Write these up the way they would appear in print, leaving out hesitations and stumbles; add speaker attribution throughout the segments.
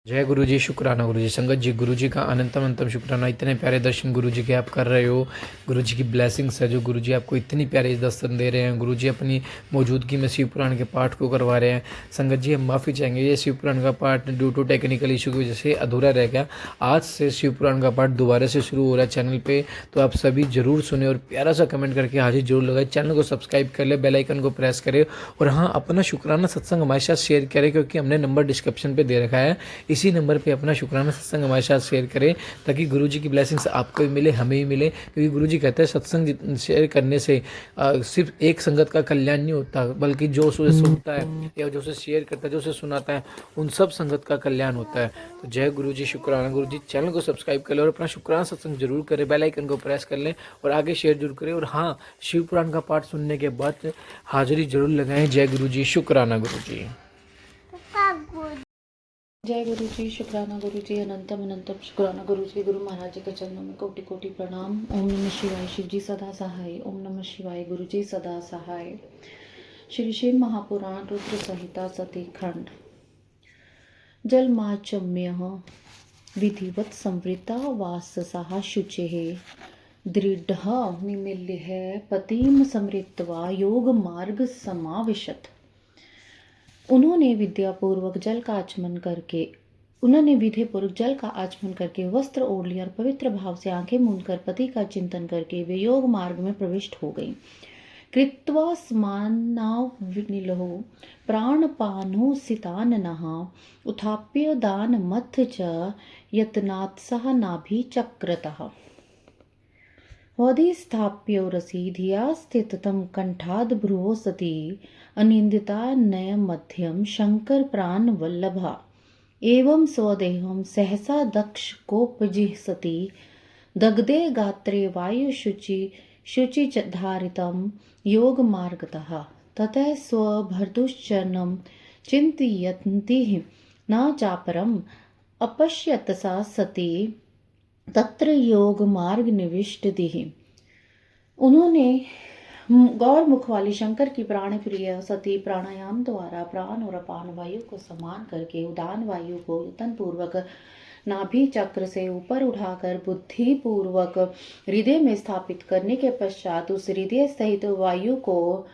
Speaker 1: जय गुरु जी, शुक्राना गुरु जी। संगत जी, गुरु जी का अनंतम अंतम शुक्राना। इतने प्यारे दर्शन गुरु जी के आप कर रहे हो। गुरु जी की ब्लेसिंग्स है जो गुरु जी आपको इतनी प्यारे दर्शन दे रहे हैं। गुरु जी अपनी मौजूदगी में शिव पुराण के पाठ को करवा रहे हैं। संगत जी, हम माफ़ी चाहेंगे, ये शिव पुराण का पाठ ड्यू टू टेक्निकल इशू की वजह से अधूरा रह गया। आज से शिव पुराण का पाठ दोबारा से शुरू हो रहा है चैनल पर, तो आप सभी ज़रूर सुने और प्यारा सा कमेंट करके हाजिर जरूर लगाए। चैनल को सब्सक्राइब कर ले, बेल आइकन को प्रेस करें और हाँ, अपना शुक्राना सत्संग हमारे साथ शेयर करें, क्योंकि हमने नंबर डिस्क्रिप्शन पे दे रखा है। इसी नंबर पे अपना शुक्राना सत्संग हमारे साथ शेयर करें, ताकि गुरु जी की ब्लेसिंग्स आपको भी मिले, हमें भी मिले। क्योंकि गुरु जी कहते हैं सत्संग शेयर करने से सिर्फ एक संगत का कल्याण नहीं होता, बल्कि जो उसे सुनता है या जो उसे शेयर करता है, जो उसे सुनाता है, उन सब संगत का कल्याण होता है। तो जय गुरु जी, शुक्राना गुरु जी। चैनल को सब्सक्राइब कर लें और अपना शुक्राना सत्संग जरूर करें, बेल आइकन को प्रेस कर लें और आगे शेयर जरूर करें। और हाँ, शिव पुराण का पाठ सुनने के बाद हाजिरी जरूर लगाएं। जय गुरु जी, शुक्राना गुरु जी।
Speaker 2: जय गुरु जी, शुक्राना गुरु जी, अनंतम अनंतम शुक्राना गुरु जी। गुरु महाराज जी के चरणों में कोटि कोटि प्रणाम। ओम नमः शिवाय। शिव जी सदा सहाय। ओम नमः शिवाय। गुरु जी सदा सहाय। श्री शिव महापुराण रुद्र संहिता सती खंड। जलमाचम्य विधिवत संवृता वाससा शुचि दृढ़ निमिल्य पतिम समृत्वा योग मार्ग समाविशत। उन्होंने विधि पूर्वक जल का आचमन करके वस्त्र ओढ़ लिया और पवित्र भाव से आंखें मूंद कर पति का चिंतन करके वे योग मार्ग में प्रविष्ट हो गई। कृत्वा स्मानावनिलो प्राणपानो सिताननः उत्थाप्य दान मथ च यत्नात्सह नाभि चक्रतः हृदिस्थाप्योरसि धिया स्थिततं कंठाद् भ्रुवो सती अनिंदिता नय मध्यम शंकर प्राण वल्लभा एवं स्वदेहं सहसा दक्ष कोपजिह्सति दग्धे गात्रे वायुशुचि धारितं योग मार्गतः ततः स्वभर्तुश्चरणं चिन्तयन्ती न चापरम् अपश्यत सा सती तत्र योग मार्ग निविष्ट दिहि। उन्होंने गौर मुख वाली शंकर की प्राण प्रिय सती प्राणायाम द्वारा प्राण और अपान वायु को समान करके उदान वायु को यतन पूर्वक नाभि चक्र से ऊपर उठाकर बुद्धि पूर्वक हृदय में स्थापित करने के पश्चात उस हृदय सहित वायु को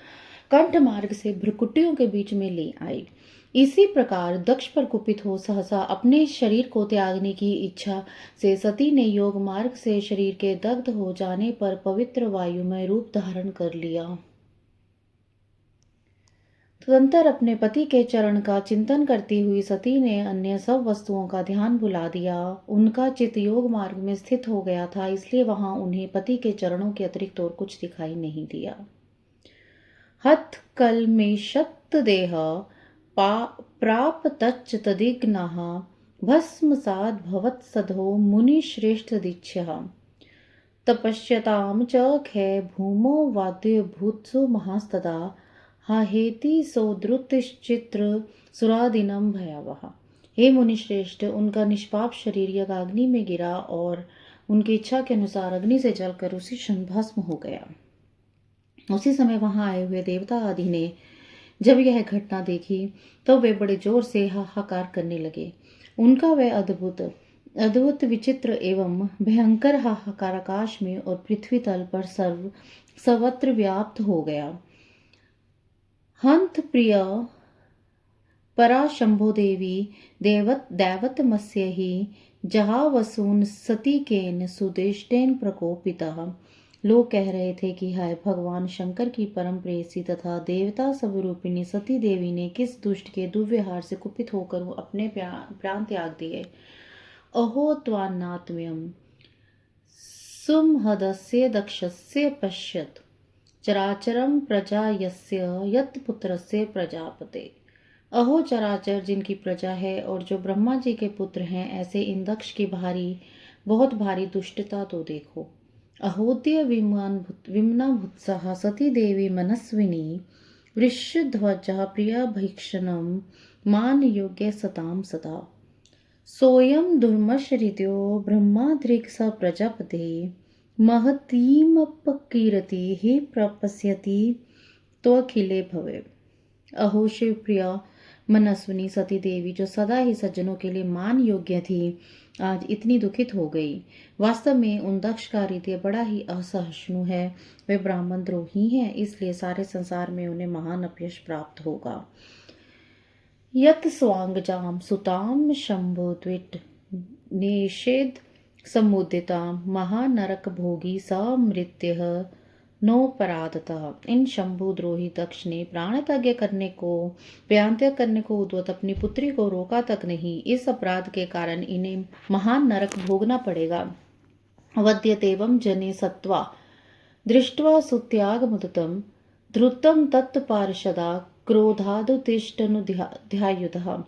Speaker 2: कंठ मार्ग से भ्रुकुटियों के बीच में ले आई। इसी प्रकार दक्ष पर कुपित हो सहसा अपने शरीर को त्यागने की इच्छा से सती ने योग मार्ग से शरीर के दग्ध हो जाने पर पवित्र वायु में रूप धारण कर लिया। तदंतर अपने पति के चरण का चिंतन करती हुई सती ने अन्य सब वस्तुओं का ध्यान भुला दिया। उनका चित्त योग मार्ग में स्थित हो गया था, इसलिए वहां उन्हें पति के चरणों के अतिरिक्त और कुछ दिखाई नहीं दिया। हत कलमेशत देह प्राप तच्च तदिग्नः भस्मसाद भवत्सधो मुनिश्रेष्ठ दीक्ष्यः तपश्यतां च खे भूमो वाद्यभूत्सु महास्तदा हाहेति सौद्रुतश्चित्र सुरादिनम भयावह। हे मुनिश्रेष्ठ, उनका निष्पाप शरीर यज्ञाग्नि में गिरा और उनकी इच्छा के अनुसार अग्नि से जलकर उसी क्षण भस्म हो गया। उसी समय वहां आए हुए देवता आदि ने जब यह घटना देखी तो वे बड़े जोर से हाहाकार करने लगे। उनका वह अद्भुत विचित्र एवं भयंकर हाहाकार आकाश में और पृथ्वी तल पर सर्वत्र व्याप्त हो गया। हंत प्रिय पराशंभो देवी दैवत मस्य ही जहावसून सती केन सुदेष्टेन प्रकोपितः। लोग कह रहे थे कि हाय भगवान शंकर की परम प्रेयसी तथा देवता स्वरूपिणी सती देवी ने किस दुष्ट के दुर्व्यवहार से कुपित होकर अपने प्राण त्याग दिए। अहो त्वान्नात्म्यं सुमहदस्य दक्षस्य पश्यत चराचरम प्रजा यस्य यत् पुत्रस्य प्रजापते। अहो चराचर जिनकी प्रजा है और जो ब्रह्मा जी के पुत्र हैं, ऐसे इन दक्ष की बहुत भारी दुष्टता तो देखो। अहोद्य विमना भुत्सः सती देवी मनस्विनी वृषध्वजा प्रिया भीक्षणं मान योग्य सताम सदा। सोयम दुर्मशरित्यो ब्रह्माद्रिक स प्रजापते महतीमपकीर्ति ही प्रपश्यति त्वखिले भवे। अहो शिवप्रिया, मनस्विनी सती देवी, जो सदा ही सज्जनों के लिए मान योग्य थी, आज इतनी दुखित हो गई। वास्तव में उन दक्ष का हृदय बड़ा ही असहिष्णु है। वे ब्राह्मण द्रोही हैं, इसलिए सारे संसार में उन्हें महान अपयश प्राप्त होगा। यत स्वांगजाम सुताम शंभुद्विट निषेध समुदिता महानरक भोगी समृत्यः नोपराधतः। इन शंभुद्रोही दक्ष ने प्राणत्याग करने को उद्वत अपनी पुत्री को रोका तक नहीं। इस अपराध के कारण इन्हें महान नरक भोगना पड़ेगा। वद्यतेवं जने सत्वा दृष्ट्वा सुत्यागमुदितं धृतं तत्पार्षदा क्रोधादुतिष्ठनुध्यायुधः।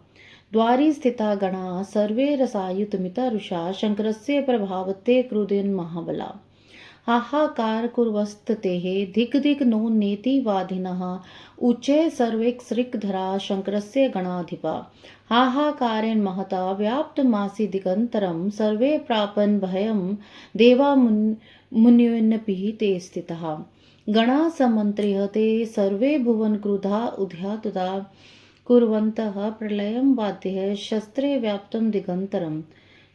Speaker 2: द्वारी स्थिता गणा सर्वे रसायुतमितारुषा शंकरस्य प्रभावते क्रुधेन महाबला। हाहाकार कुर्वस्ततेः दिक् दिक् नो नेतिवादिनः उच्चैः सर्वैक्सृक्धरा शंकरस्य गणाधिपा। हाहाकारेण महता व्याप्तमासी दिगन्तरं सर्वे प्रापन् भयं देवा मुनयन्नपि ते स्थितः। गणा समन्त्र्य ते सर्वे भुवन क्रुधा उद्यातुदा कुर्वन्तः प्रलयं वाद्यः शस्त्रे व्याप्तं दिगन्तरम्।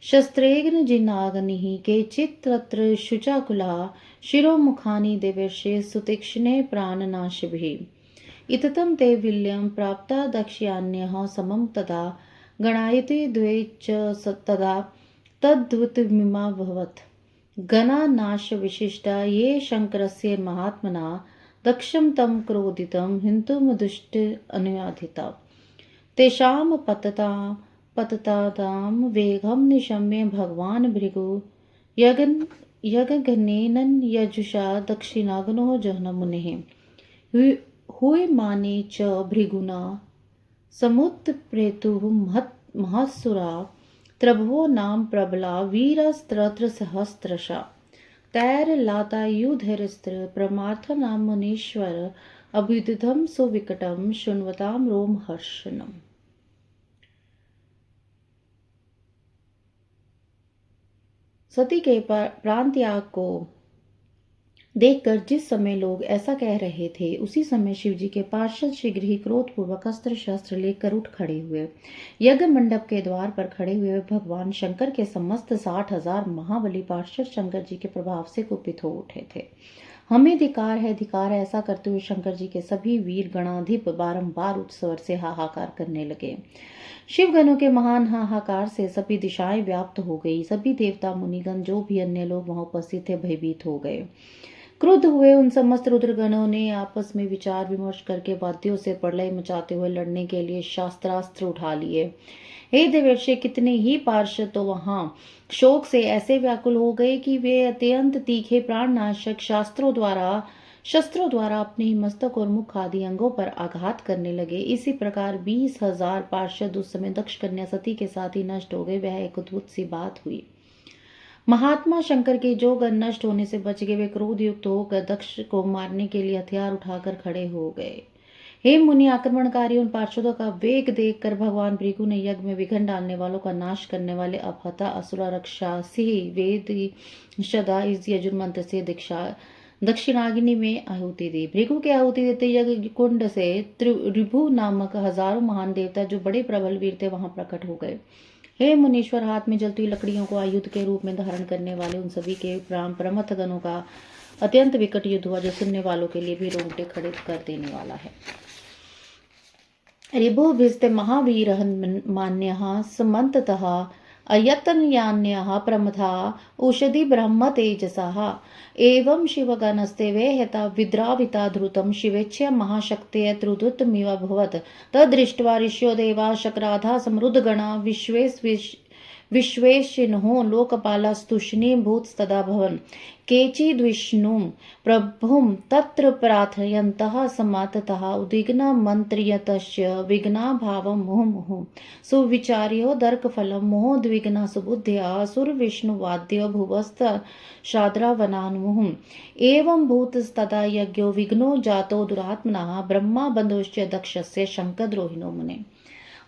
Speaker 2: शस्त्रेग्न जिनाग्निः केचित् तत्र शुचाकुला शिरोमुखानि देवर्षे सुतीक्ष्णे प्राणनाशिभिः। इततं ते विल्यं प्राप्ता दक्ष्यान्यः समं तदा गणायते द्वे च तदा तद्वत्मिमाभवत्। गणानाशविशिष्टा ये शङ्करस्य महात्मना दक्षं तं क्रोधितं हिन्तुमुदुष्ट अनुयाधिता। तेषां पततां वेगं निशम्य भगवान् भृगु यज्ञघ्नेन यजुषा दक्षिणाग्नो जह्नमुनेः। हूयमाने च भृगुना समुत्प्रेतुः महत्सुरा त्रभवो नाम प्रबला वीरस्त्रत्र सहस्रशा। तैर्लातायुधैर्स्त्र परमार्थनाम मुनीश्वर अभ्युदितं सुविकटं शृण्वतां रोमहर्षणम्। सती के प्राण त्याग को देखकर जिस समय लोग ऐसा कह रहे थे, उसी समय शिवजी के पार्षद शीघ्र ही क्रोधपूर्वक अस्त्र शस्त्र लेकर उठ खड़े हुए। यज्ञ मंडप के द्वार पर खड़े हुए भगवान शंकर के समस्त 60,000 महाबली पार्षद शंकर जी के प्रभाव से कुपित हो उठे थे। हमें धिक्कार है, धिक्कार है, ऐसा करते हुए शंकर जी के सभी वीर गणाधिप बारंबार उच्च स्वर से हाहाकार करने लगे। शिवगणों के महान हाहाकार से सभी दिशाएं व्याप्त हो गई। सभी देवता मुनिगण जो भी अन्य लोग वहां उपस्थित थे भयभीत हो गए। क्रुद्ध हुए उन समस्त रुद्रगणों ने आपस में विचार विमर्श करके वाद्यों से प्रलय मचाते हुए लड़ने के लिए शास्त्रास्त्र उठा लिए। हे देवर्षि, कितने ही पार्षद तो वहां शोक से ऐसे व्याकुल हो गए कि वे अत्यंत तीखे प्राणनाशक शस्त्रों द्वारा अपने ही मस्तक और मुख आदि अंगों पर आघात करने लगे। इसी प्रकार 20,000 पार्षद उस समय दक्ष कन्या सती के साथ ही नष्ट हो गए। वह एक अद्भुत सी बात हुई। महात्मा शंकर के जो गण नष्ट होने से बच गए, वे क्रोध युक्त होकर दक्ष को मारने के लिए हथियार उठाकर खड़े हो गए। हे मुनि, आक्रमणकारी उन पार्षदों का वेग देखकर भगवान भृगु ने यज्ञ में विघ्न डालने वालों का नाश करने वाले अपहता असुरा रक्षा सिंह वेद सदा इस यजुर्मंत्र से दक्षिणाग्नि में आहुति दी। भृगु के आहुति देते यज्ञ कुंड से त्रिभु नामक हजारों महान देवता जो बड़े प्रबल वीर थे वहां प्रकट हो गए। हे मुनीश्वर, हाथ में जलती हुई लकड़ियों को आयुध के रूप में धारण करने वाले उन सभी के प्रमथ गणों का अत्यंत विकट युद्ध हुआ, जो सुनने वालों के लिए भी रोंगटे खड़े कर देने वाला है। ऋभुभिस्ते महावीरः मान्यः समन्ततः अयतनयान्यः प्रमथा औषधि ब्रह्म तेजसः। एवं शिवगणस्ते वेहता विद्राविता धृतं शिवेच्छया महाशक्तेः त्रुदुतमिवभवत्। तद्दृष्ट्वा ऋष्यो देवा शक्राधा समृद्धगणा विश्वेशिनो लोकपालास्तुष्णीभूतस्तदाभवन्। केचिद्विष्णुं प्रभुं तत्र प्रार्थयन्तः समाततः उद्विग्नमन्त्र्यतस्य विघ्नाभावं मुहुर्मुहुः। सुविचार्योदर्कफलं मोहोद्विग्ना सुबुद्ध्या सुरविष्णुवाद्यो भुवस्तशाद्रावनान्मुहुः। एवं भूतस्तदा यज्ञो विघ्नो जातो दुरात्मनः ब्रह्मा बन्धुश्च दक्षस्य शंकरद्रोहिणो मुने।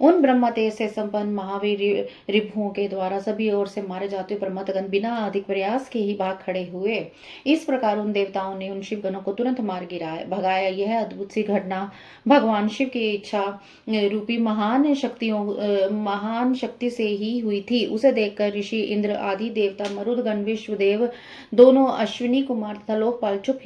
Speaker 2: उन ब्रह्म तेज से संपन्न महावीर रिपुओं के द्वारा सभी ओर से मारे जाते हुए ब्रह्मगण बिना अधिक प्रयास के ही भाग खड़े हुए। इस प्रकार उन देवताओं ने उन शिवगणों को तुरंत मार गिराया भगाया। यह अद्भुत सी घटना भगवान शिव की इच्छा रूपी महान शक्ति से ही हुई थी। उसे देखकर ऋषि इंद्र आदि देवता मरुदगण विश्वदेव दोनों अश्विनी कुमार तथा लोकपाल चुप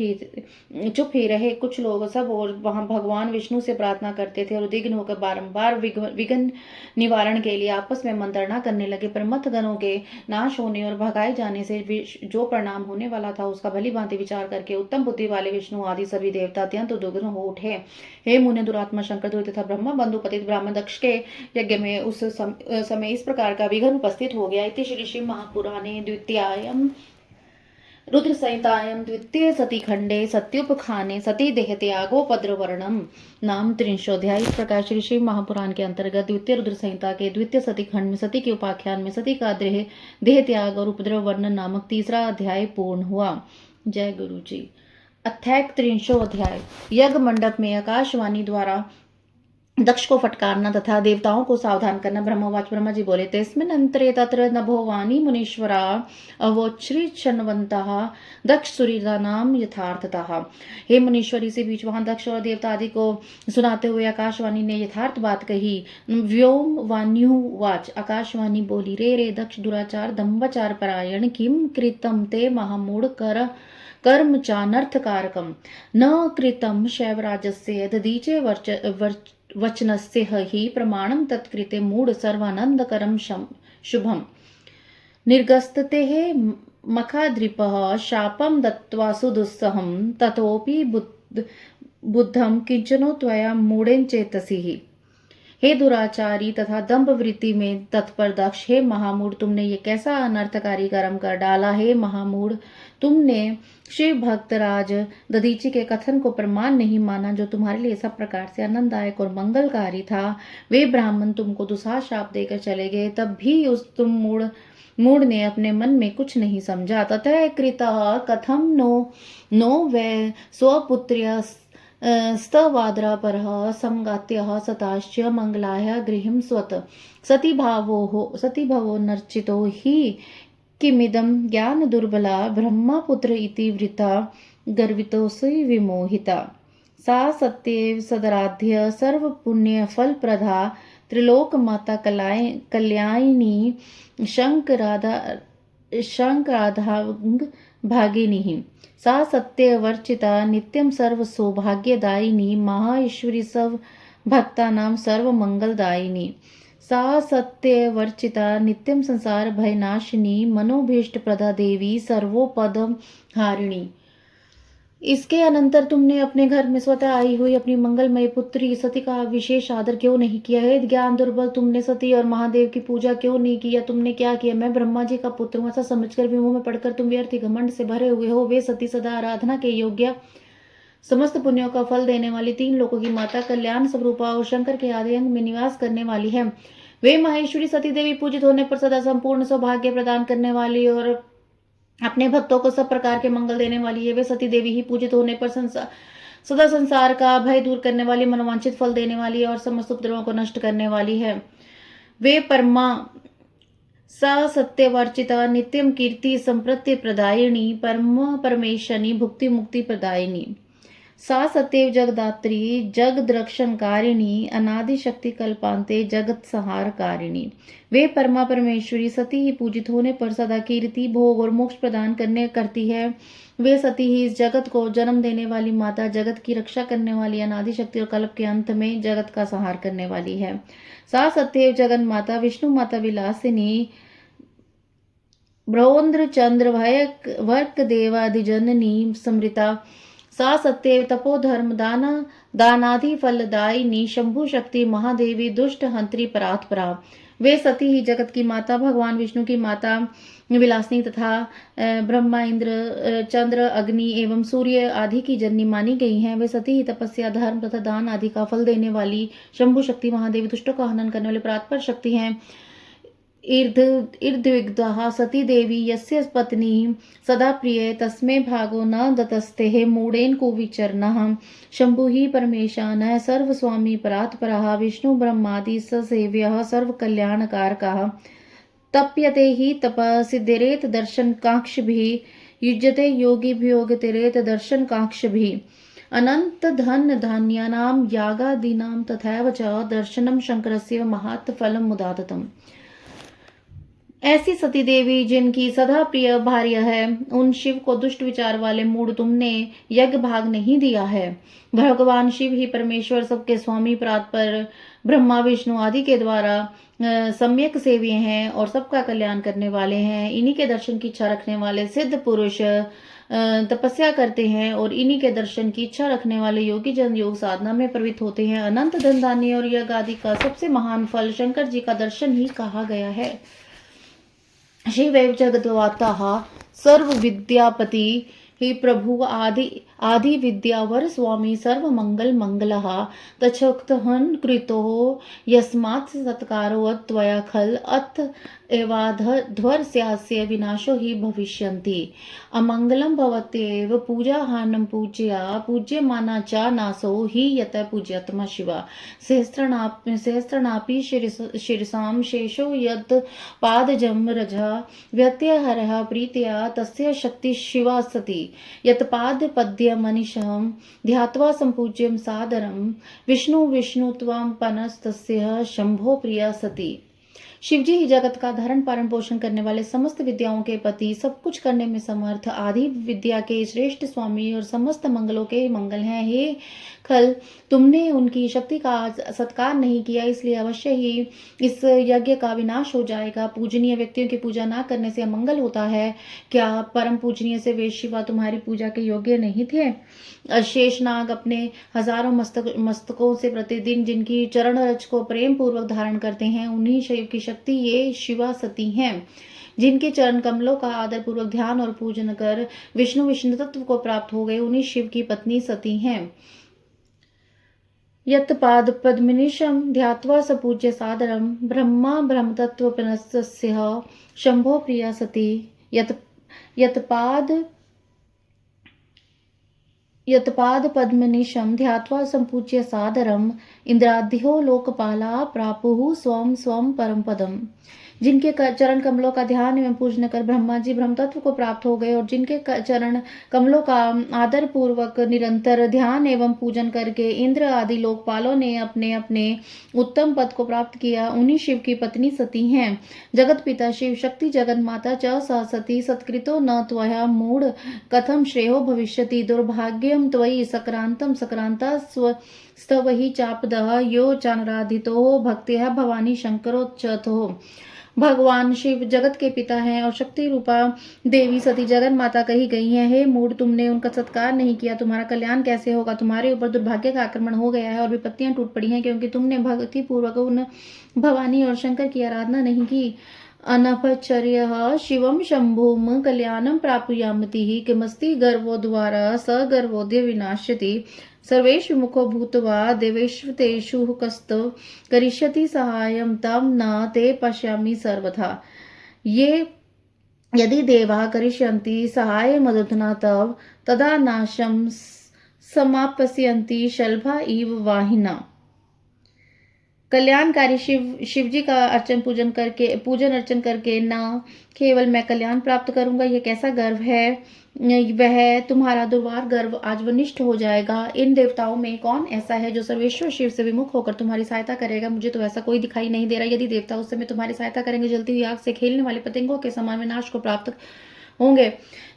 Speaker 2: ही रहे। कुछ लोग सब और वहां भगवान विष्णु से प्रार्थना करते थे और उद्विग्न होकर बारंबार विघ्न निवारण के लिए आपस में मंत्रणा करने लगे। परमत गणों के नाश होने और भगाए जाने से जो परिणाम होने वाला था उसका भली भांति विचार करके उत्तम बुद्धि वाले विष्णु आदि सभी देवता अत्यंत उद्विग्न हो उठे। हे मुने, दुरात्मा शंकर द्वैत तथा ब्रह्मा बंधु पतित ब्राह्मण दक्ष के यज्ञ में उस समय इस प्रकार का विघ्न उपस्थित हो गया। इति श्री शिव महापुराणे द्वितीयायां रुद्र संहितायां द्वितीय सती खंडे सत्युपखाने सती देहत्यागोपद्रवर्णम नाम 300 इस प्रकार श्री शिव महापुराण के अंतर्गत द्वितीय रुद्र संहिता के द्वितीय सती खंड में सती के उपाख्यान में सती का देह त्याग और उपद्रव वर्णन नामक तीसरा अध्याय पूर्ण हुआ। जय गुरु जी। अध्याय 300 यज्ञ मंडप में आकाशवाणी द्वारा दक्ष को फटकारना तथा देवताओं को सावधान करना। ब्रह्मवाच, ब्रह्मा जी बोले, तस्मिन् अंतरे तत्र नभोवाणी मुनीश्वरा अवोच्छ्रिच्छन्वन्तः दक्ष सूर्यानाम यथार्थतः। हे मुनीश्वर, इसी बीच वहां दक्ष और देवता आदि को सुनाते हुए आकाशवाणी ने यथार्थ बात कही। व्योम वान्युवाच, आकाशवाणी बोली, रे दक्ष दुराचार दम्भचार परायण किम कृतं ते महामूढ़ कर्म चानर्थकारकम न कृतं शैवराजस्य ददीचे वचनस्य हि प्रमाणं तत्कृते मूढ़ सर्वानंदकरं शुभम निर्गस्तेः मखाद्रिपः शापं दत्त्वा सुदुस्सहं ततोपि बुद्धं किंचनो त्वया मूढ़ेन चेतसिः। हे दुराचारी तथा दंभ वृत्ति में तत्पर दक्ष, हे महामूढ़, तुमने ये कैसा अनर्थकारी कर्म कर डाला। हे महामूढ़, तुमने शिव भक्तराज दधीची के कथन को प्रमाण नहीं माना जो तुम्हारे लिए सब प्रकार से आनंददायक और मंगलकारी था। वे ब्राह्मण तुमको दुस्साह शाप देकर चले गए, तब भी उस तुम मूढ़ ने अपने मन में कुछ नहीं समझा। ततः कृतः कथम नो वै स्वपुत्र्य स्तवाद्रापरः समगात्यः सताश्च मंगलाय गृहं स्वत सतीभावो नर्चितो हि किमिदं ज्ञान दुर्बला ब्रह्मपुत्र इति वृता गर्वितोऽसि विमोहिता। सा सत्येव सदराध्य सर्व पुण्य फल प्रदा त्रिलोक माता कल्याणिनी शंकराधांग भागिनी। सा सत्यवर्चिता नित्यं सर्व सौभाग्यदायिनी महाईश्वरी सब भक्तानां सर्व मंगलदायिनी। सा सत्यवर्चिता नित्यं संसार भयनाशिनी मनोभीष्ट प्रदा देवी सर्वोपद हारिणी। इसके अनंतर तुमने अपने घर में स्वतः आई हुई अपनी मंगलमय पुत्री सती का विशेष आदर क्यों नहीं किया है? ज्ञान दुर्बल, तुमने सती और महादेव की पूजा क्यों नहीं किया? तुमने क्या किया? मैं ब्रह्मा जी का पुत्र हूं ऐसा समझकर भी मुंह में पड़कर तुम व्यर्थ घमंड से भरे हुए हो। वे सती सदा आराधना के योग्य समस्त पुण्यों का फल देने वाली तीन लोकों की माता कल्याण स्वरूपा और शंकर के आदि अंग में निवास करने वाली है। वे महेश्वरी सती देवी पूजित होने पर सदा संपूर्ण सौभाग्य प्रदान करने वाली और अपने भक्तों को सब प्रकार के मंगल देने वाली है। वे सती देवी ही पूजित होने पर सदा संसार का भय दूर करने वाली, मनोवांछित फल देने वाली और समस्त उपद्रवों को नष्ट करने वाली है। वे परमा सा सत्यवर्चिता नित्यम कीर्ति संप्रत्य प्रदायिनी परम परमेशनी भुक्ति मुक्ति प्रदायिनी। सा सत्यव जगदात्री जगद्रक्षणकारिणी अनादि शक्ति कल्पांते जगत संहारकारिणी। वे परमा परमेश्वरी सती ही पूजित होने पर सदा कीर्ति भोग और मोक्ष प्रदान करती है। वे सती ही इस जगत को जन्म देने वाली माता, जगत की रक्षा करने वाली, अनादि शक्ति और कल्प के अंत में जगत का संहार करने वाली है। सा सत्यव जगन माता विष्णु माता विलासिनी ब्रौंद्र चंद्र वर्क देवादिजननी समृता। सा सत्यव तपोधर्म दानादि फलदायिनी शंभु शक्ति महादेवी दुष्ट हंत्री परात्परा। वे सती ही जगत की माता, भगवान विष्णु की माता विलासिनी तथा ब्रह्मा, इंद्र, चंद्र, अग्नि एवं सूर्य आदि की जननी मानी गई हैं। वे सती ही तपस्या, धर्म तथा दान आदि का फल देने वाली शंभु शक्ति महादेवी दुष्टों का हनन करने वाली परात्पर शक्ति हैं। ईर्द्विग्धा सती देवी यस्य पत्नी सदा प्रिय तस्मै भागो न दतस्ते मूढ़ेन कुविचरणः शंभुः परमेशानः सर्वस्वामी परात्परः विष्णु ब्रह्मादि ससेव्यः सर्वकल्याणकारकः तप्यते हि तपः सिद्धिरेत दर्शनकांक्षिभिः युज्यते योगिभियोगतिरेत दर्शनकांक्षिभिः अनंत धन धान्यानां यागादीनां तथैव च दर्शनं शंकरस्य महात् फलं मुदाततम्। ऐसी सती देवी जिनकी सदा प्रिय भार्य है, उन शिव को दुष्ट विचार वाले मूढ़ तुमने यज्ञ भाग नहीं दिया है। भगवान शिव ही परमेश्वर सबके स्वामी परात्पर ब्रह्मा विष्णु आदि के द्वारा सम्यक सेव्य हैं और सबका कल्याण करने वाले हैं। इन्हीं के दर्शन की इच्छा रखने वाले सिद्ध पुरुष तपस्या करते हैं और इन्हीं के दर्शन की इच्छा रखने वाले योगी जन योग साधना में प्रवृत्त होते हैं। अनंत धन धान्य और यज्ञ आदि का सबसे महान फल शंकर जी का दर्शन ही कहा गया है। शिवैव जगद्वाताः सर्व विद्यापति ही प्रभु आदि विद्यावर स्वामी सर्व मंगल मंगलः तच्छोक्तहन कृतो यस्मात् सत्कारो त्वया खल अत एवाध्वर्स्यास्य विनाशो हि भविष्यन्ति अमंगलम भवत्येव पूजाहानं पूज्या पूज्यमाना च नासो हि यत पूज्यतमा शिवा सहस्रनापि शिरसां शेषो यत् पादजं रजा व्यत्यहरः प्रीत्या तस्य शक्ति शिवा सति यत्पाद पद्य मनीषं ध्यात्वा संपूज्यं सादरं विष्णु विष्णुत्वं पनस्तस्य शंभो प्रिया सती। शिवजी ही जगत का धारण पारण पोषण करने वाले समस्त विद्याओं के पति सब कुछ करने में समर्थ आदि विद्या के श्रेष्ठ स्वामी और समस्त मंगलों के मंगल हैं। हे खल, तुमने उनकी शक्ति का सत्कार नहीं किया, इसलिए अवश्य ही इस यज्ञ का विनाश हो जाएगा। पूजनीय व्यक्तियों की पूजा ना करने से अमंगल होता है। क्या परम पूजनीय से वे शिवा तुम्हारी पूजा के योग्य नहीं थे? शेषनाग अपने हजारों मस्तकों से प्रतिदिन जिनकी चरण रज को प्रेम पूर्वक धारण करते हैं, उन्हीं शिव की शक्ति ये शिवा सती हैं। जिनके चरण कमलों का आदर पूर्वक ध्यान और पूजन कर विष्णु तत्व को प्राप्त हो गए, उन्हीं शिव की पत्नी सती हैं। यत्पाद पद्मनिशं ध्यात्वा सपूज्य सादरं ब्रह्मा ब्रह्मतत्त्वपनस्य शंभो प्रिया सती यत्पाद पद्मनिशं ध्यात्वा संपूज्य सादरं इंद्राद्यो लोकपाला प्रापुः स्वं स्वं परम पदम। जिनके चरण कमलों का ध्यान एवं पूजन कर ब्रह्मा जी ब्रह्म तत्व को प्राप्त हो गए और जिनके चरण कमलों का आदर पूर्वक निरंतर ध्यान एवं पूजन करके इंद्र आदि लोकपालों ने अपने अपने उत्तम पद को प्राप्त किया, उन्हीं शिव की पत्नी सती हैं। जगत पिता शिव शक्ति जगत माता च सा सती सत्कृतो न त्वया मूढ़ कथम श्रेयो भविष्यति दुर्भाग्यम त्वयि सक्रांतम सक्रांता स्तवहि चापदः यो चानराधितो भक्त्या भवानी शंकरोच्चतो। भगवान शिव जगत के पिता हैं और शक्ति रूपा देवी सती जगन माता कही गई हैं। हे मूढ़, तुमने उनका सत्कार नहीं किया, तुम्हारा कल्याण कैसे होगा? तुम्हारे ऊपर दुर्भाग्य का आक्रमण हो गया है और विपत्तियां टूट पड़ी हैं, क्योंकि तुमने भक्ति पूर्वक उन भवानी और शंकर की आराधना नहीं की। अनपचर्य शिवम शंभुम कल्याणम प्राप्नुयामति किमस्ति गर्वो द्वारा स गर्वोदय विनाश्यति सर्वेषु मुखो भूत्वा देवेष्वतेषु कस्त करिष्यति सहायं तम न ते पश्यामि सर्वथा। ये यदि देवा करिष्यन्ति सहाय मदधुना तव तदा नाशम समापस्यन्ति शलभा इव वाहिना। कल्याणकारी शिवजी का पूजन अर्चन करके न केवल मैं कल्याण प्राप्त करूंगा, यह कैसा गर्व है, वह तुम्हारा दुर्वार गर्व आज वनिष्ठ हो जाएगा। इन देवताओं में कौन ऐसा है जो सर्वेश्वर शिव से विमुख होकर तुम्हारी सहायता करेगा? मुझे तो ऐसा कोई दिखाई नहीं दे रहा। यदि देवता उस समय तुम्हारी सहायता करेंगे, जलती हुई आग से खेलने वाले पतंगों के समान विनाश को प्राप्त होंगे।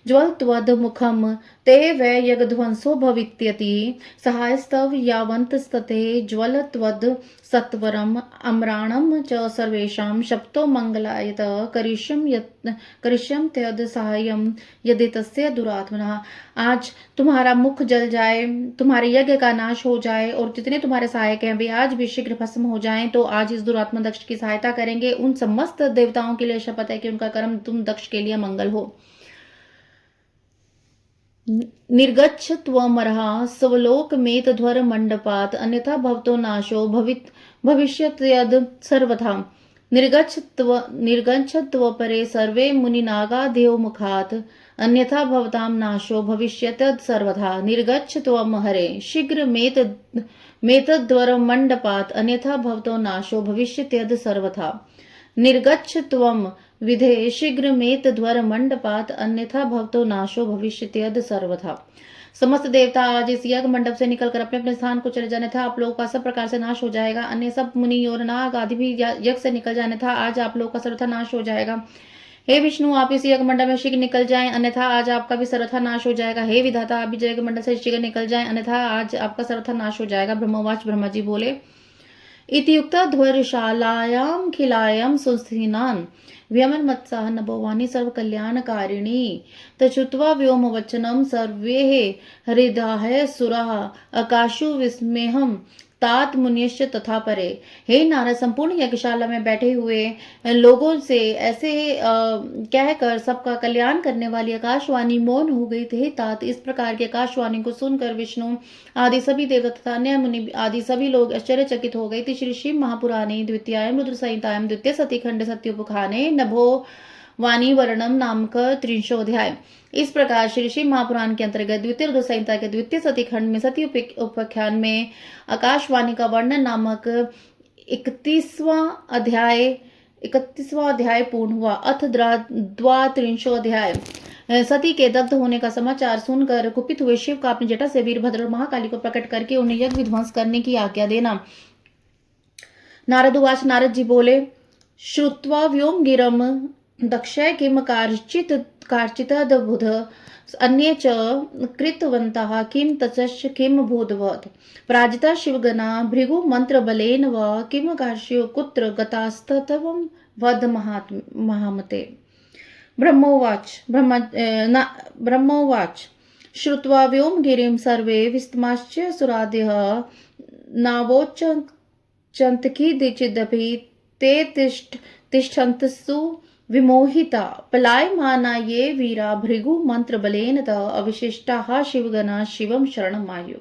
Speaker 2: ज्वलत्वद मुखम ते वै यगध्वंसो भवित्यति सहायस्तव यावन्तस्तते ज्वलत्वद सत्वरम अम्राणम च सर्वेषां शप्तो मंगलायत करिष्यम त्यद सहायम यदि तस्य दुरात्मना। आज तुम्हारा मुख जल जाए, तुम्हारे यज्ञ का नाश हो जाए और जितने तुम्हारे सहायक हैं वे आज भी शीघ्र भस्म हो जाएं, तो आज इस दुरात्मा दक्ष की सहायता करेंगे। उन समस्त देवताओं के लिए शपथ है कि उनका कर्म तुम दक्ष के लिए मंगल हो। निर्गच्छ त्वमर्ह स्वलोकमेतध्वर मंडपात् अन्यथा भवतो नाशो भविष्यत्यद सर्वथा। निर्गच्छत्व परे सर्वे मुनिनागादेव मुखात् अन्यथा भवतां नाशो भविष्यत् सर्वथा निर्गच्छ त्वं हरे शीघ्र मेतद्वर मंडपात् अन्यथा भवतो नाशो भविष्यत्यद सर्वथा निर्गच्छ त्वं विधे शीघ्र मेतद्वर मंडपात् अन्यथा भवतो नाशो भविष्यत्यद सर्वथा। समस्त देवता आज इस यज्ञ मंडप से निकलकर अपने अपने स्थान को चले जाने था। आप लोगों का सब प्रकार से नाश हो जाएगा। अन्य सब मुनि और नाग आदि भी यज्ञ से निकल जाने था। आज आप लोगों का सर्वथा नाश हो जाएगा। हे विष्णु, आप इस यज्ञ मंडल में शीघ्र निकल जाएं, अन्यथा आज आपका भी सर्वथा नाश हो जाएगा। हे विधाता, आप भी यज्ञ मंडल से शीघ्र निकल जाएं, अन्यथा आज आपका सर्वथा नाश हो जाएगा। ब्रह्मवाच, ब्रह्मा जी बोले, इति युक्ता ध्वरशालायां खिलायां सुस्थिनान् व्यमन्मत्सह नभोवाणी सर्वकल्याणकारिणी तच्छ्रुत्वा व्योमवचनं सर्वे हृदय सुराः आकाशु विस्मेहं तात मुनिश्च तथा परे। हे नारद, संपूर्ण यज्ञशाला में बैठे हुए लोगों से ऐसे कहकर सबका कल्याण करने वाली आकाशवाणी मौन हो गई थी। तात, इस प्रकार की आकाशवाणी को सुनकर विष्णु आदि सभी देवता तथा अन्य मुनि आदि सभी लोग आश्चर्यचकित हो गए थे। श्री शिव महापुराणे द्वितीयायां रुद्र संहितायां द्वितीय सतीखंड सत्योपखाने नभो वाणी वर्णम नामक 30 इस प्रकार श्री शिव महापुराण के अंतर्गत द्वितीय रुद्र संहिता के द्वितीय सतीखंड में सती उपाख्यान में आकाशवाणी का वर्णन नामक 31वां अध्याय पूर्ण हुआ। अथ द्वात्रिंशो अध्याय। सती के दग्ध होने का समाचार सुनकर कुपित हुए शिव का अपनी जटा से वीरभद्र और महाकाली को प्रकट करके उन्हें यज्ञ विध्वंस करने की आज्ञा देना। नारद उवाच, नारद जी बोले, श्रुत्वा व्योम गिरम दक्षय किम कार्चितदबुध अन्ये च कृतवन्तः किम तचश्च किम बोधवत् पराजिता शिवगणा भृगु मंत्र बलेन व किम कार्ष्यो कुत्र गतास्तवं वद महामते। ब्रह्मोवाच श्रुत्वा व्योमगिरिं सर्वे विस्तमाश्च सुरादयः नावोचन्तकिञ्चिदपि ते तिष्ठन्तस्तु विमोहिता पलायमाना ये वीरा भृगु मंत्र बलेन त अविशिष्टाः शिवगणा शिवम शरणम आयु।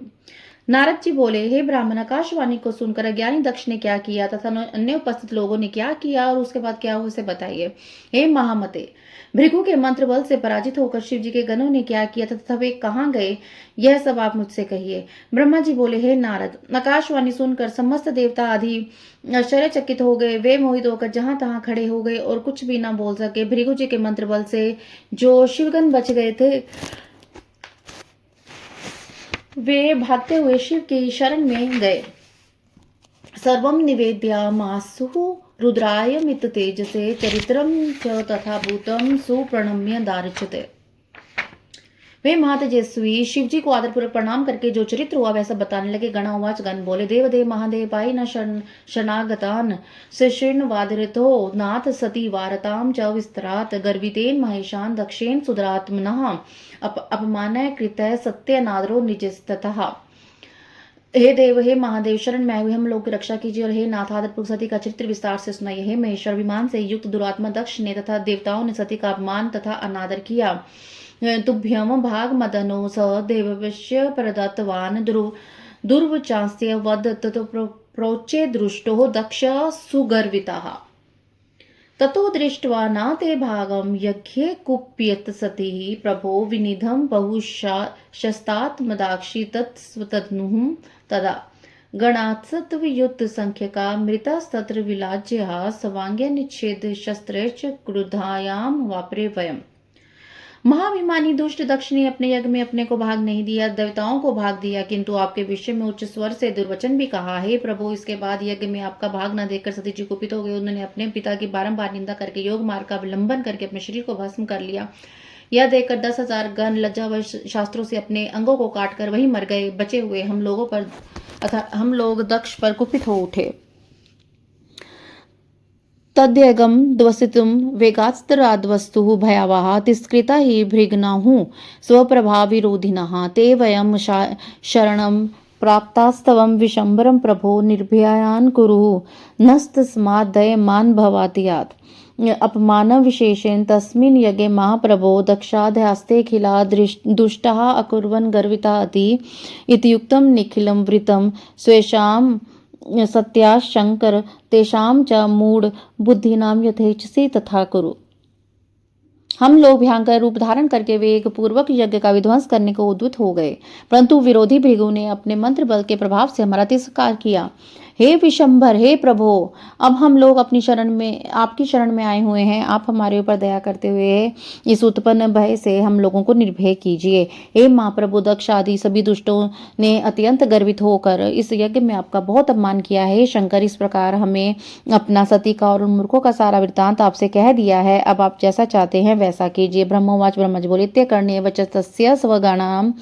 Speaker 2: नारद जी बोले, हे ब्राह्मण, आकाशवाणी को सुनकर अज्ञानी दक्ष ने क्या किया तथा अन्य उपस्थित लोगों ने क्या किया और उसके बाद क्या हुआ उसे बताइए। हे महामते, भृगु के मंत्र बल से पराजित होकर शिव जी के गणों ने क्या किया तथा वे कहाँ गए, यह सब आप मुझसे कहिए। ब्रह्मा जी बोले, हे नारद, आकाशवाणी सुनकर समस्त देवता आदि आश्चर्यचकित हो गए। वे मोहित होकर जहां तहां खड़े हो गए और कुछ भी न बोल सके। भृगु जी के मंत्र बल से जो शिवगण बच गए थे वे भागते हुए शिव की शरण में गए। सर्वं निवेद्यामासुः रुद्राय मित तेजसे चरित्रम च तथा भूतम सुप्रणम्य दार्चते। वे महातेजस्वी शिव जी को आदरपूर्वक प्रणाम करके जो चरित्र हुआ वैसा बताने लगे। गणावाच, गण बोले, देवदेव महादेव पाई न शरणागतान शिष्यन वादरितो नाथ सती वारताम च विस्तरात गर्वितेन महेशान दक्षेण सुधरात्मनः अपमानय कृतय सत्य नादरो निजस्ततः। हे देव, हे महादेव, शरण में आए हुए हम लोग की रक्षा कीजिए और हे नाथ, आदरपूर्वक सती का चरित्र विस्तार से सुनाइए। हे महेश्वर, अभिमान से युक्त दुरात्मा दक्ष ने तथा देवताओं ने सती का अपमान तथा अनादर किया। तुभ्यम भाग मदनो स देववश्य प्रदत्तवान दुर्वचांस्य वद प्रोचे दृष्टो दक्ष सुगर्वितः ततो दृष्ट्वा न ते भागम यज्ञे कुप्यत सती प्रभो विनिधम बहुशस्तात्मदाक्षी तत्स्वतनुः तदा गणात्सत्वयुक्त संख्यका मृतस्तत्र विलाज्यः सवांग्य निच्छेद शस्त्रैश्च क्रुधायां वापरे वयम्। महाभिमानी दुष्ट दक्ष ने अपने यज्ञ में अपने को भाग नहीं दिया, देवताओं को भाग दिया, किंतु आपके विषय में उच्च स्वर से दुर्वचन भी कहा। हे प्रभु, इसके बाद यज्ञ में आपका भाग न देखकर सती जी कुपित हो गए। उन्होंने अपने पिता की बारंबार निंदा करके योग मार्ग का अवलंबन करके अपने शरीर को भस्म कर लिया। यह देखकर 10,000 गण लज्जावश शास्त्रों से अपने अंगों को काटकर वहीं मर गए। बचे हुए हम लोग दक्ष पर कुपित हो उठे। तद्यगम द्वसितुम वेगास्तराद्वस्तुः भयावहा तिस्कृता हि भृग्नाहुः स्वप्रभाविरोधिनः ते वयं शरणं प्राप्तास्तवं विशंबरं प्रभो निर्भयान् कुरुः नस्तस्माद्दयमान् भवातियात्। अपमान विशेषेण तस्मिन् यज्ञे महाप्रभो दक्षाध्यास्तेऽखिला दुष्टाः अकुर्वन् गर्विता अति इति युक्तं निखिलं वृतं स्वेषां सत्या शंकर तेषां च मूढ़ बुद्धिनां यथेच्छसि तथा कुरु। हम लोग भयंकर रूप धारण करके वेग पूर्वक यज्ञ का विध्वंस करने को उद्युत हो गए, परंतु विरोधी भृगु ने अपने मंत्र बल के प्रभाव से हमारा तिरस्कार किया। हे विशंभर, हे प्रभो, अब हम लोग अपनी शरण में आपकी शरण में आए हुए हैं। आप हमारे ऊपर दया करते हुए इस उत्पन्न भय से हम लोगों को निर्भय कीजिए। हे महाप्रभु, दक्ष आदि सभी दुष्टों ने अत्यंत गर्वित होकर इस यज्ञ में आपका बहुत अपमान किया है। शंकर, इस प्रकार हमें अपना सती का और उन मूर्खों का सारा वृत्तांत आपसे कह दिया है। अब आप जैसा चाहते हैं वैसा कीजिए। ब्रह्मोवाच, ब्रह्मज बोले, इत्य कर्णे वचस्तस्य स्वगणाम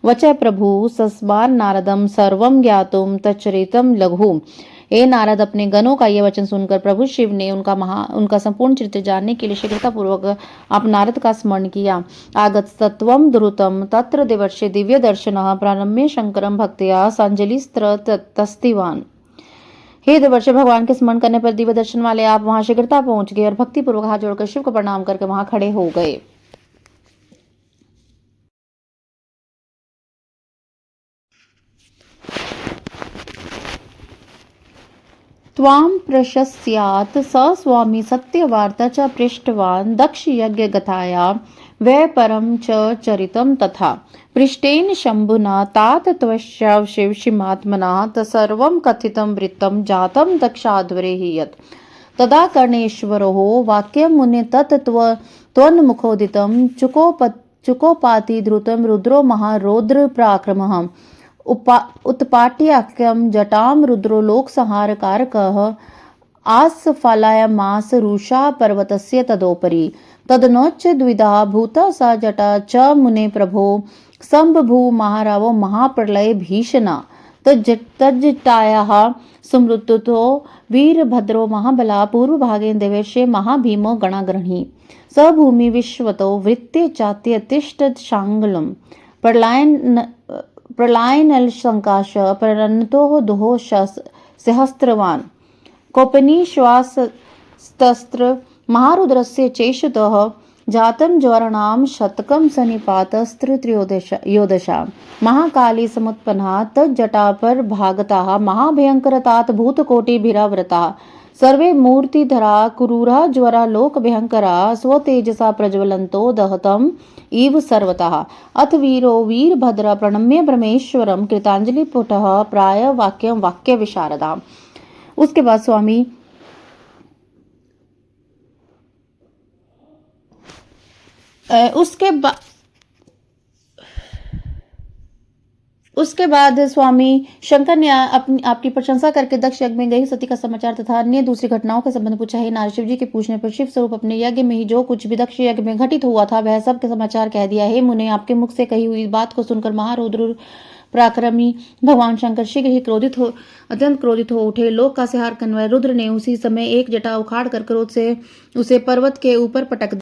Speaker 2: वच प्रभु सस्मार नारदम सर्वम ज्ञातुम तच्चरितम लघु। हे नारद, अपने गणों का यह वचन सुनकर प्रभु शिव ने उनका संपूर्ण चरित्र जानने के लिए शीघ्रता पूर्वक आप नारद का स्मरण किया। आगत तत्वम द्रुतम तत्र देवर्षि दिव्य दर्शनः प्रारम्भे शंकरम भक्त्या सांजलिस्त्र तस्तिवान। हे देवर्षि, भगवान के स्मरण करने पर दिव्य दर्शन वाले आप वहां शीघ्रता पहुंच गए और भक्ति पूर्वक हाथ जोड़कर शिव को प्रणाम करके वहां खड़े हो गए। त्वां प्रशस्यात् स स्वामी सत्यवार्ता च पृष्टवान् दक्ष यज्ञ गताया वै परम च चरितं तथा पृष्टेन शंभुना तात त्वश्याव शिव शिमात्मना तसर्वं कथितं वृत्तं जातं दक्षाध्वरे हि यत् तदा कर्णेश्वरो वाक्यं मुने तत् त्वन्मुखोदितं चुकोपाति द्रुतं रुद्रो महारौद्र पराक्रमः उत्पाट्याख्यं जटां रुद्रो लोकसंहारकारकः आस्फलायमास रुषा पर्वतस्य तदोपरि तदनोच्च द्विधा भूता सा जटा च मुने प्रभो संबभू महारावो महाप्रलय भीषणा तज्जटायाः सुमृत्युतो वीरभद्रो महाबला पूर्वभागेन देवेशे महाभीमो गणाग्रही स भूमि विश्वतो वृत्ते चात्य तिष्ठत् शांगलम् प्रलयनल संकाश प्रणतो दुहो सहस्त्रवान कोपनीश्वासस्त्र महारुद्रस्य चेषुतः जातं ज्वरणां शतकं सनिपातस्त्र त्रयोदशा महाकाली समुत्पन्ना तज्जटापर भागताः महाभयंकरतात भूतकोटिभिरावृताः सर्वे मूर्तिधरा क्रूरा ज्वरा लोक भयंकरा स्वतेजसा प्रज्वलंतो दहतम इव सर्वतः अथ वीरो वीरभद्र प्रणम्य परमेश्वरम कृतांजलि पुटः प्राय वाक्यम वाक्य विशारदा। उसके बाद स्वामी उसके बाद स्वामी शंकर ने आपकी प्रशंसा करके दक्ष यज्ञ में गई सती का समाचार तथा अन्य दूसरी घटनाओं के संबंध पूछा। हे नारद, शिव जी के पूछने पर शिव स्वरूप अपने यज्ञ में ही जो कुछ भी दक्ष यज्ञ में घटित हुआ था वह सब के समाचार कह दिया। हे मुने, आपके मुख से कही हुई बात को सुनकर महारौद्र पराक्रमी भगवान शंकर शीघ्र ही अत्यंत क्रोधित हो उठे। लोक का संहार करने वाले रुद्र ने उसी समय एक जटा उखाड़ कर क्रोध से उसे पर्वत के ऊपर पटक